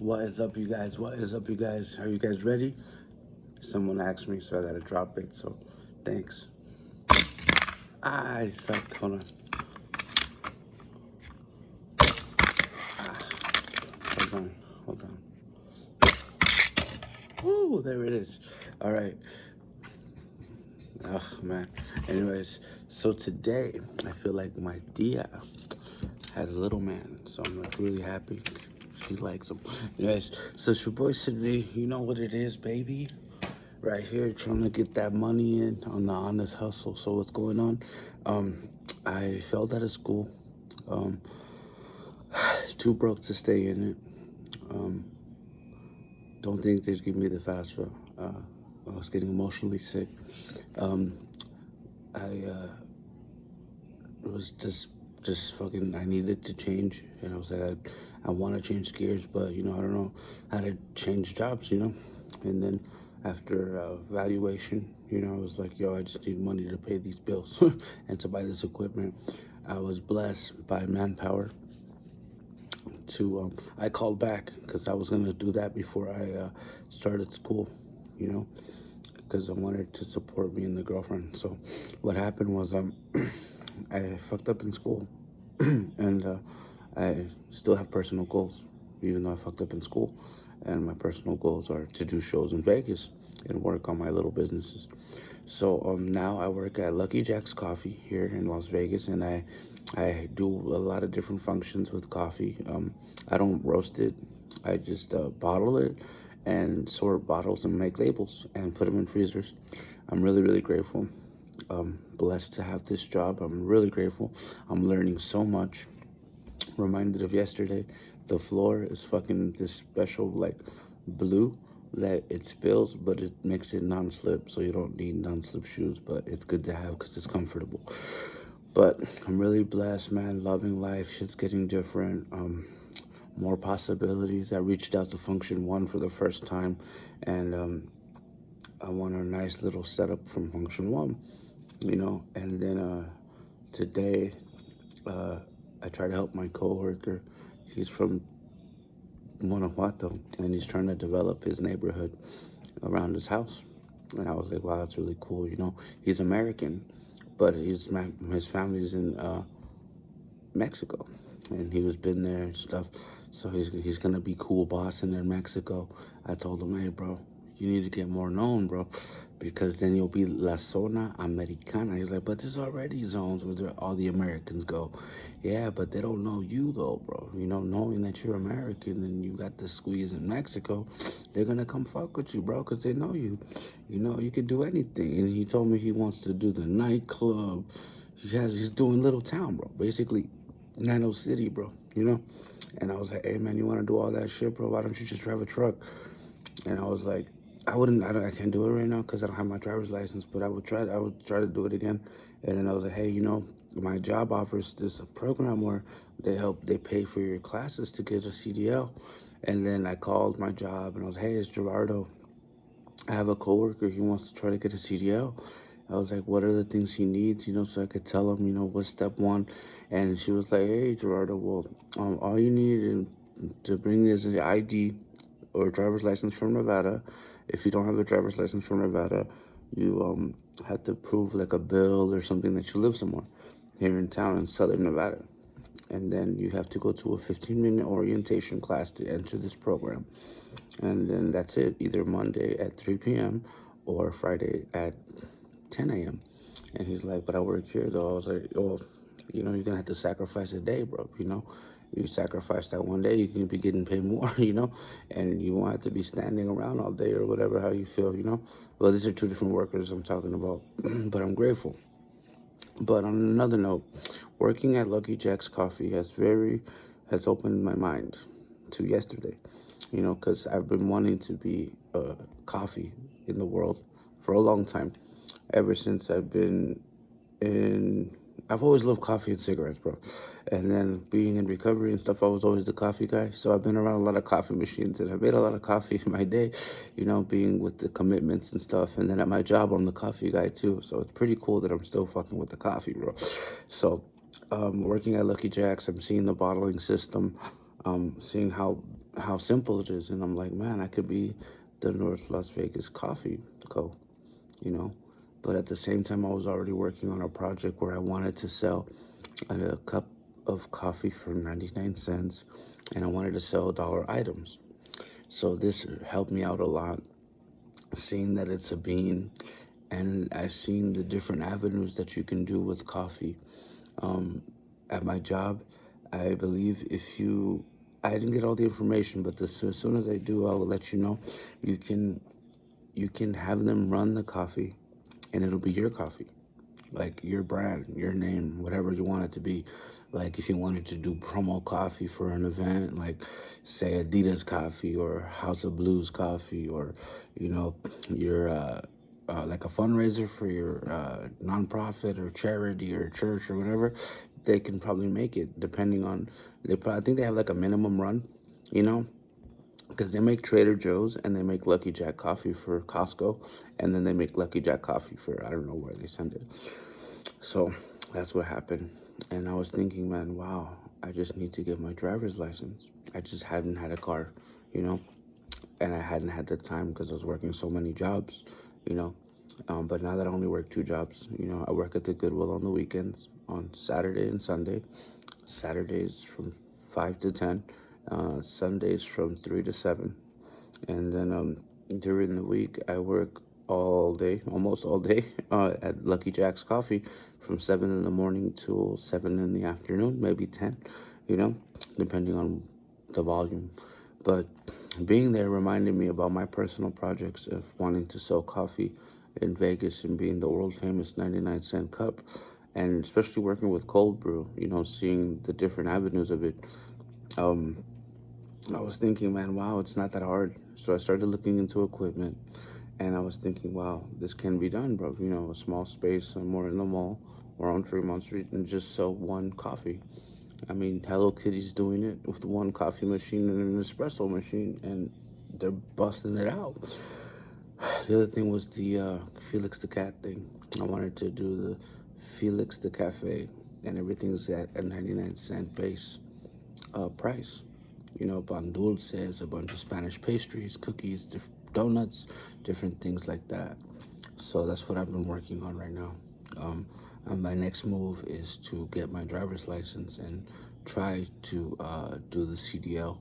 What is up, you guys? What is up, you guys? Are you guys ready? Someone asked me, so I gotta drop it. So, thanks. I suck. Hold on. Hold on. Hold on. Woo! There it is. All right. Oh man. Anyways, so today I feel like my Dia has a little man, so I'm like really happy. She likes him. Anyways, so your boy said me, you know what it is, baby? Right here, trying to get that money in on the honest hustle. So what's going on? I failed out of school. Um, too broke to stay in it. Don't think they'd give me the FAFSA. I was getting emotionally sick. Um, I was just fucking. I needed to change, and I was like, I want to change gears, but I don't know how to change jobs, And then after valuation, I was like, yo, I just need money to pay these bills and to buy this equipment. I was blessed by Manpower to I called back because I was gonna do that before I started school, because I wanted to support me and the girlfriend. So what happened was I fucked up in school, and I still have personal goals, even though I fucked up in school. And my personal goals are to do shows in Vegas and work on my little businesses. So now I work at Lucky Jack's Coffee here in Las Vegas, and I do a lot of different functions with coffee. I don't roast it; I just bottle it and sort bottles and make labels and put them in freezers. I'm really really grateful. Blessed to have this job. I'm really grateful. I'm learning so much. Reminded of yesterday, the floor is fucking this special like blue that it spills, but it makes it non-slip, so you don't need non-slip shoes. But it's good to have because it's comfortable. But I'm really blessed, man. Loving life. Shit's getting different. More possibilities. I reached out to Function One for the first time, and I want a nice little setup from Function One, And then today, I try to help my coworker. He's from Guanajuato, and he's trying to develop his neighborhood around his house. And I was like, wow, that's really cool. He's American, but his family's in Mexico, and he was been there and stuff. So he's gonna be cool bossing in Mexico. I told him, hey, bro, you need to get more known, bro, because then you'll be La Zona Americana. He's like, but there's already zones where all the Americans go. Yeah, but they don't know you though, bro. Knowing that you're American and you got the squeeze in Mexico, they're gonna come fuck with you, bro, because they know you. You can do anything. And he told me he wants to do the nightclub. He's doing Little Town, bro. Basically, Nano City, bro. And I was like, hey man, you want to do all that shit, bro? Why don't you just drive a truck? And I was like, I can't do it right now because I don't have my driver's license, but I would try to do it again. And then I was like, hey, my job offers this program where they pay for your classes to get a CDL. And then I called my job and I was, hey, it's Gerardo. I have a coworker. He wants to try to get a CDL. I was like, what are the things he needs, so I could tell him, what's step one. And she was like, hey, Gerardo, well, all you need to bring is an ID or a driver's license from Nevada. If you don't have a driver's license from Nevada, you have to prove like a bill or something that you live somewhere here in town in Southern Nevada. And then you have to go to a 15-minute orientation class to enter this program. And then that's it, either Monday at 3 p.m. or Friday at 10 a.m. And he's like, but I work here though. I was like, well, you're going to have to sacrifice a day, bro, You sacrifice that one day, you can be getting paid more, And you won't have to be standing around all day or whatever, how you feel, Well, these are two different workers I'm talking about, but I'm grateful. But on another note, working at Lucky Jack's Coffee has opened my mind to yesterday, because I've been wanting to be coffee in the world for a long time, ever since I've always loved coffee and cigarettes, bro. And then being in recovery and stuff, I was always the coffee guy. So I've been around a lot of coffee machines and I've made a lot of coffee in my day, being with the commitments and stuff. And then at my job, I'm the coffee guy too. So it's pretty cool that I'm still fucking with the coffee, bro. So working at Lucky Jack's, I'm seeing the bottling system, seeing how how simple it is. And I'm like, man, I could be the North Las Vegas Coffee Co., you know. But at the same time, I was already working on a project where I wanted to sell a cup of coffee for 99 cents, and I wanted to sell dollar items. So this helped me out a lot, seeing that it's a bean, and I've seen the different avenues that you can do with coffee. At my job, I believe if you, I didn't get all the information, but as soon as I do, I will let you know. You can you can have them run the coffee, and it'll be your coffee, like your brand, your name, whatever you want it to be. Like if you wanted to do promo coffee for an event, like say Adidas Coffee or House of Blues Coffee, or you know your like a fundraiser for your nonprofit or charity or church or whatever, they can probably make it depending on I think they have like a minimum run, you know, because they make Trader Joe's and they make Lucky Jack coffee for Costco, and then they make Lucky Jack coffee for I don't know where they send it. So that's what happened. And I was thinking, man, wow, I just need to get my driver's license. I just hadn't had a car, you know, and I hadn't had the time because I was working so many jobs, you know. But now that I only work two jobs, you know, I work at the Goodwill on the weekends, on Saturday and Sunday. Saturdays from 5 to 10, Sundays from 3 to 7. And then during the week, I work all day, almost all day, at Lucky Jack's Coffee from 7 in the morning till 7 in the afternoon, maybe 10, you know, depending on the volume. But being there reminded me about my personal projects of wanting to sell coffee in Vegas and being the world famous 99-cent cup. And especially working with cold brew, you know, seeing the different avenues of it. I was thinking, man, wow, it's not that hard. So I started looking into equipment, and I was thinking, wow, this can be done, bro. You know, a small space somewhere in the mall or on Fremont Street, and just sell one coffee. I mean, Hello Kitty's doing it with one coffee machine and an espresso machine, and they're busting it out. The other thing was the Felix the Cat thing. I wanted to do the Felix the Cafe, and everything's at a 99-cent base price. You know, pan dulces, a bunch of Spanish pastries, cookies, donuts, different things like that. So that's what I've been working on right now. And my next move is to get my driver's license and try to do the CDL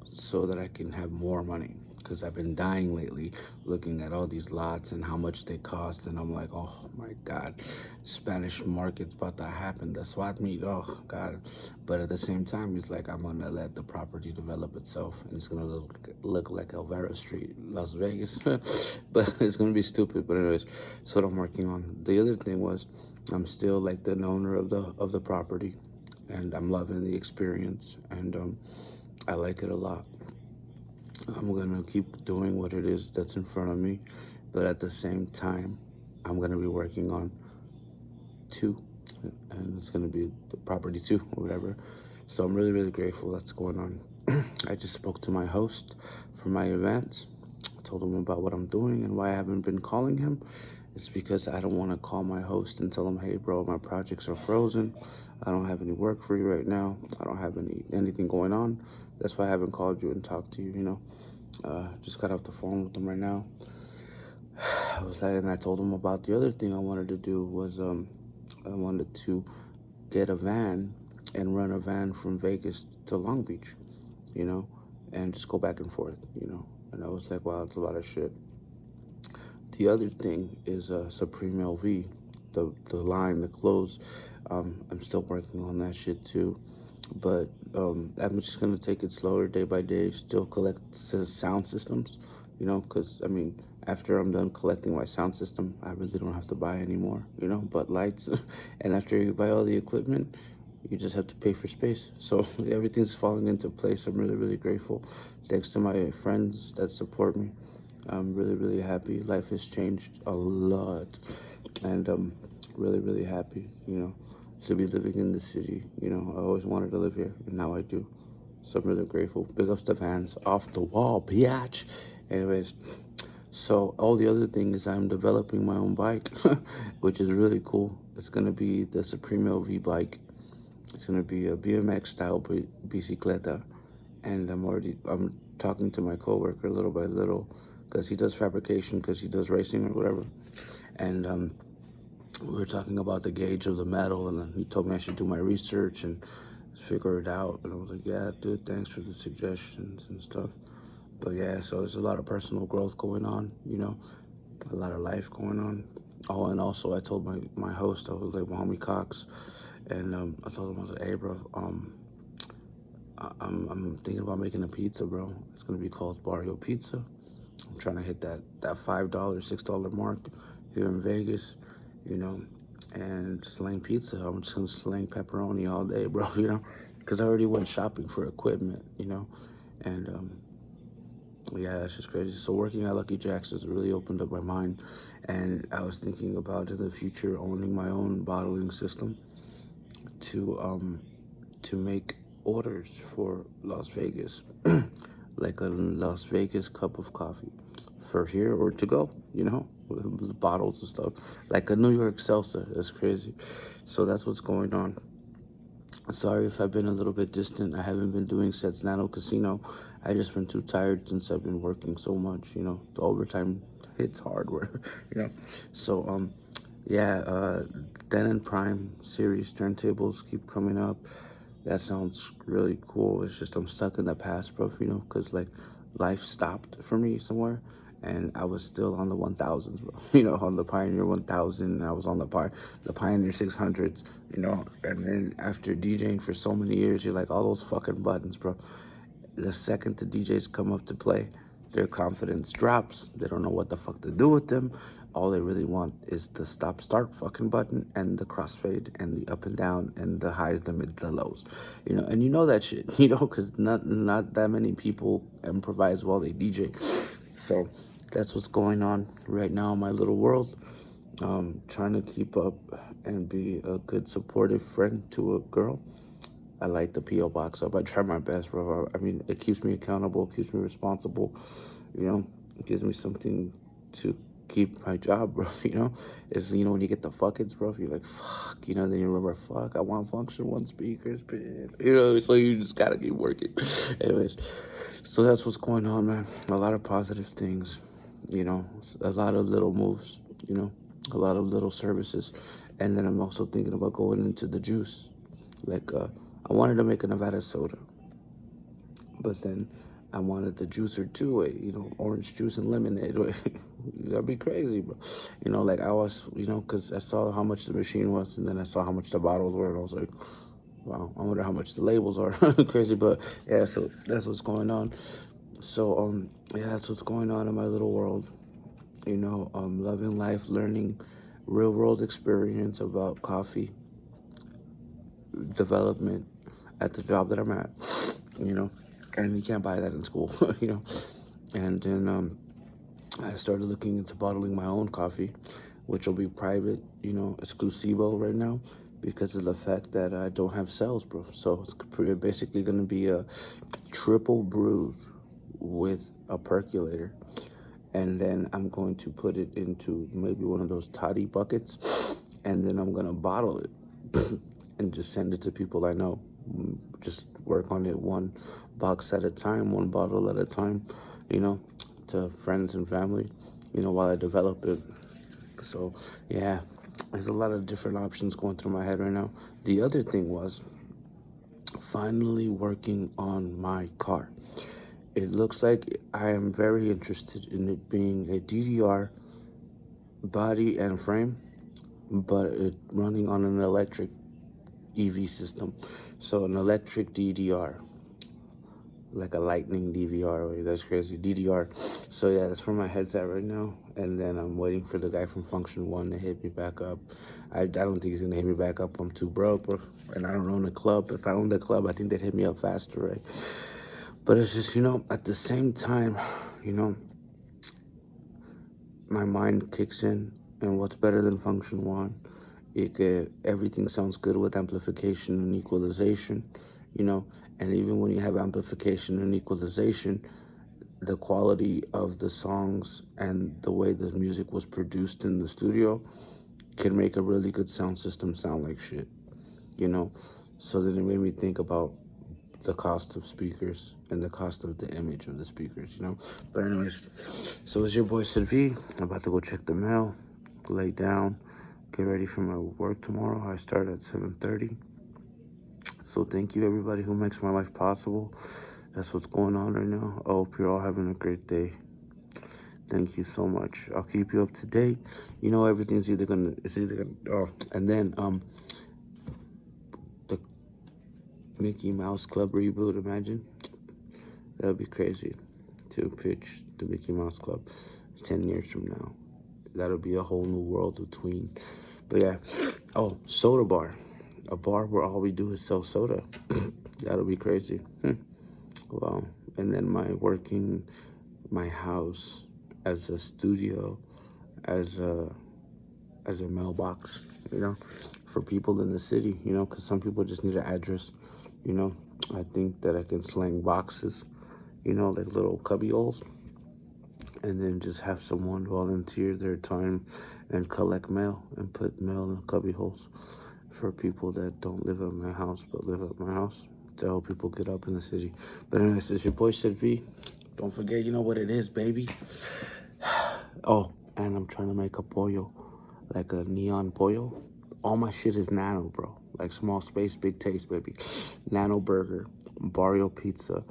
so that I can have more money. Because I've been dying lately looking at all these lots and how much they cost. And I'm like, oh my God, Spanish market's about to happen. The swap meet, oh God. But at the same time, it's like I'm going to let the property develop itself. And it's going to look like Elvira Street, Las Vegas. But it's going to be stupid. But anyways, that's what I'm working on. The other thing was I'm still like the owner of the property. And I'm loving the experience. And I like it a lot. I'm gonna keep doing what it is that's in front of me, but at the same time, I'm gonna be working on two, and it's gonna be the property two or whatever. So I'm really, really grateful that's going on. I just spoke to my host for my event. I told him about what I'm doing and why I haven't been calling him. It's because I don't want to call my host and tell him, hey, bro, my projects are frozen. I don't have any work for you right now. I don't have anything going on. That's why I haven't called you and talked to you, you know. Just got off the phone with him right now. I was like, and I told him about the other thing I wanted to do was I wanted to get a van and run a van from Vegas to Long Beach, you know, and just go back and forth, you know. And I was like, wow, that's a lot of shit. The other thing is Supreme LV, the line, the clothes. I'm still working on that shit too, but I'm just gonna take it slower day by day. Still collect sound systems, you know, because I mean, after I'm done collecting my sound system, I really don't have to buy anymore, you know, but lights. And after you buy all the equipment, you just have to pay for space. So everything's falling into place. I'm really, really grateful. Thanks to my friends that support me. I'm really, really happy. Life has changed a lot. And I'm really, really happy, you know, to be living in the city. You know, I always wanted to live here, and now I do. So I'm really grateful. Big ups to Vans. Off the wall, biatch. Anyways, so all the other thing is I'm developing my own bike, which is really cool. It's going to be the Supreme LV bike. It's going to be a BMX style bicicleta, and I'm talking to my coworker little by little, because he does fabrication, because he does racing or whatever, and we were talking about the gauge of the metal, and then he told me I should do my research and figure it out. And I was like, yeah, dude, thanks for the suggestions and stuff. But yeah, so there's a lot of personal growth going on, a lot of life going on. Oh, and also I told my host, I was like, my homie Cox, and I told him, I was like, hey, bro, I'm thinking about making a pizza, bro. It's gonna be called Barrio Pizza. I'm trying to hit that $5, $6 mark here in Vegas, you know, and slang pizza. I'm just gonna slang pepperoni all day, bro. Because I already went shopping for equipment, and yeah, that's just crazy. So working at Lucky Jack's has really opened up my mind, and I was thinking about in the future owning my own bottling system to make orders for Las Vegas, like a Las Vegas cup of coffee for here or to go, with bottles and stuff, like a New York Seltzer. That's crazy. So that's what's going on. Sorry if I've been a little bit distant. I haven't been doing sets Nano Casino. I just been too tired since I've been working so much. The overtime hits hard, where So yeah, Den and Prime series turntables keep coming up. That sounds really cool. It's just I'm stuck in the past, bro. Because like life stopped for me somewhere, and I was still on the 1000s, bro. On the Pioneer 1000, and I was on the Pioneer 600s. And then after DJing for so many years, you're like, all those fucking buttons, bro. The second the DJs come up to play, their confidence drops. They don't know what the fuck to do with them. All they really want is the stop start fucking button and the crossfade and the up and down and the highs, the mid, the lows. And that shit, because not that many people improvise while they DJ. So that's what's going on right now in my little world. Trying to keep up and be a good supportive friend to a girl. I light the P.O. box up. I try my best, bro. I mean, it keeps me accountable, keeps me responsible. It gives me something to keep my job, bro. It's, when you get the fuckets, bro, you're like, fuck, then you remember, fuck, I want function one speakers, so you just gotta keep working. Anyways, so that's what's going on, man. A lot of positive things, a lot of little moves, a lot of little services. And then I'm also thinking about going into the juice. Like, I wanted to make a Nevada soda, but then I wanted the juicer two-way, orange juice and lemonade. That'd be crazy, bro. Like I was, because I saw how much the machine was, and then I saw how much the bottles were, and I was like, wow, I wonder how much the labels are. Crazy, but yeah, so that's what's going on. So, yeah, that's what's going on in my little world. Loving life, learning real world experience about coffee development at the job that I'm at, and you can't buy that in school, And then I started looking into bottling my own coffee, which will be private, exclusivo right now, because of the fact that I don't have cells, bro. So it's basically going to be a triple brew with a percolator. And then I'm going to put it into maybe one of those toddy buckets, and then I'm going to bottle it and just send it to people I know. Just work on it one box at a time, one bottle at a time, to friends and family, while I develop it. So, yeah, there's a lot of different options going through my head right now. The other thing was finally working on my car. It looks like I am very interested in it being a DDR body and frame, but it running on an electric EV system. So an electric DDR, like a lightning DVR. That's crazy. DDR. So yeah, that's where my head's at right now. And then I'm waiting for the guy from Function One to hit me back up. I don't think he's gonna hit me back up. I'm too broke, bro. And I don't own a club. If I owned a club, I think they'd hit me up faster, right? But it's just, at the same time, my mind kicks in, and what's better than Function One? Everything sounds good with amplification and equalization, and even when you have amplification and equalization, the quality of the songs and the way the music was produced in the studio can make a really good sound system sound like shit, So then it made me think about the cost of speakers and the cost of the image of the speakers, you know. But anyways, so it's your boy Sid V. I'm about to go check the mail, lay down, get ready for my work tomorrow. I start at 7:30. So thank you everybody who makes my life possible. That's what's going on right now. I hope you're all having a great day. Thank you so much. I'll keep you up to date. You know, everything's either gonna, oh, and then, the Mickey Mouse Club reboot, imagine. That would be crazy to pitch the Mickey Mouse Club 10 years from now. That'll be a whole new world between. But yeah, oh, soda bar. A bar where all we do is sell soda. That'll be crazy. Wow. And then my house as a studio, as a mailbox, you know, for people in the city, you know, because some people just need an address, you know. I think that I can slang boxes, you know, like little cubby holes, and then just have someone volunteer their time and collect mail and put mail in cubby holes for people that don't live at my house but live at my house, to help people get up in the city. But anyways, it's your boy Sid V. Don't forget, you know what it is, baby. Oh, and I'm trying to make a pollo, like a neon pollo. All my shit is nano, bro. Like small space, big taste, baby. Nano burger, Barrio Pizza,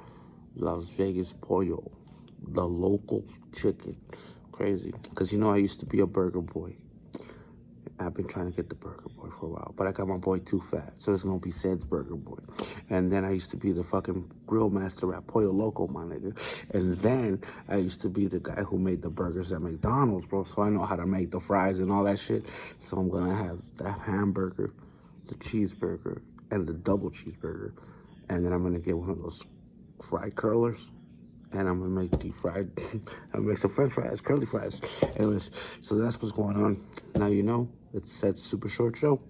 Las Vegas pollo, the local chicken. Crazy. Because you know I used to be a burger boy. I've been trying to get the burger boy for a while, but I got my boy too fat, so it's gonna be Sid's burger boy. And then I used to be the fucking grill master at Pollo Loco, my nigga. And then I used to be the guy who made the burgers at McDonald's, bro. So I know how to make the fries and all that shit. So I'm gonna have that hamburger, the cheeseburger, and the double cheeseburger. And then I'm gonna get one of those fried curlers. And I'm gonna make deep fried, I'm gonna make some french fries, curly fries. Anyways, so that's what's going on. Now you know, it's Sid's Super Short Show.